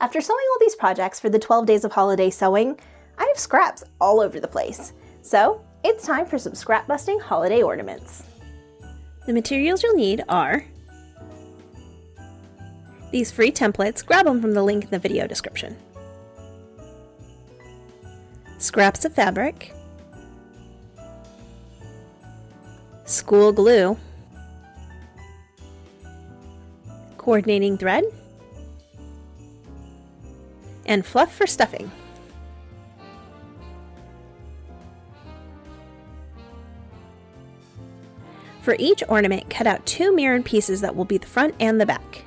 After sewing all these projects for the 12 days of holiday sewing, I have scraps all over the place. So it's time for some scrap busting holiday ornaments. The materials you'll need are these free templates. Grab them from the link in the video description. Scraps of fabric, school glue, coordinating thread, and fluff for stuffing. For each ornament, cut out 2 mirrored pieces that will be the front and the back.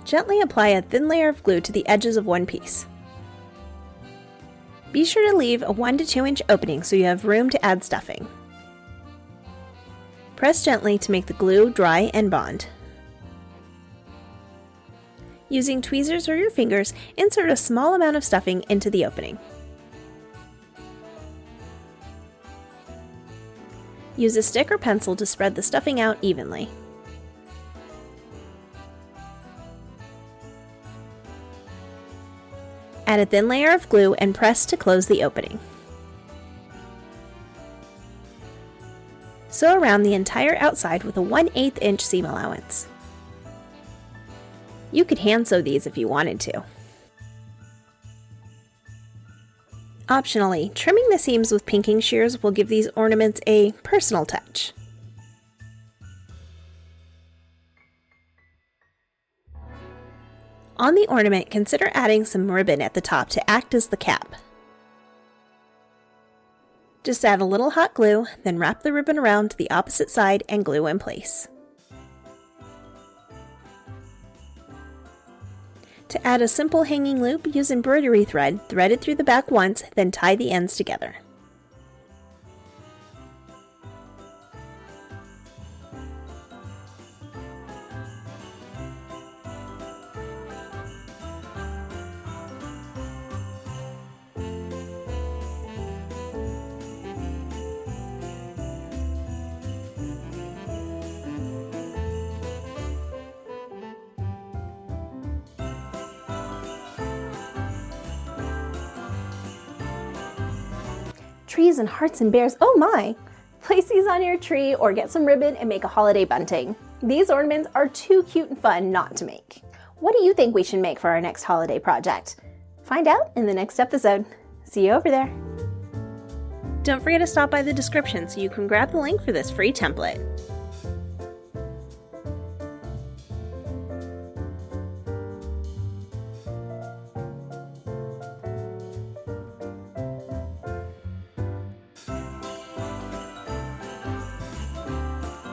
Gently apply a thin layer of glue to the edges of one piece. Be sure to leave a 1 to 2 inch opening so you have room to add stuffing. Press gently to make the glue dry and bond. Using tweezers or your fingers, insert a small amount of stuffing into the opening. Use a stick or pencil to spread the stuffing out evenly. Add a thin layer of glue and press to close the opening. Sew around the entire outside with a 1/8 inch seam allowance. You could hand sew these if you wanted to. Optionally, trimming the seams with pinking shears will give these ornaments a personal touch. On the ornament, consider adding some ribbon at the top to act as the cap. Just add a little hot glue, then wrap the ribbon around to the opposite side and glue in place. To add a simple hanging loop, use embroidery thread, thread it through the back once, then tie the ends together. Trees and hearts and bears, oh my! Place these on your tree or get some ribbon and make a holiday bunting. These ornaments are too cute and fun not to make. What do you think we should make for our next holiday project? Find out in the next episode. See you over there. Don't forget to stop by the description so you can grab the link for this free template.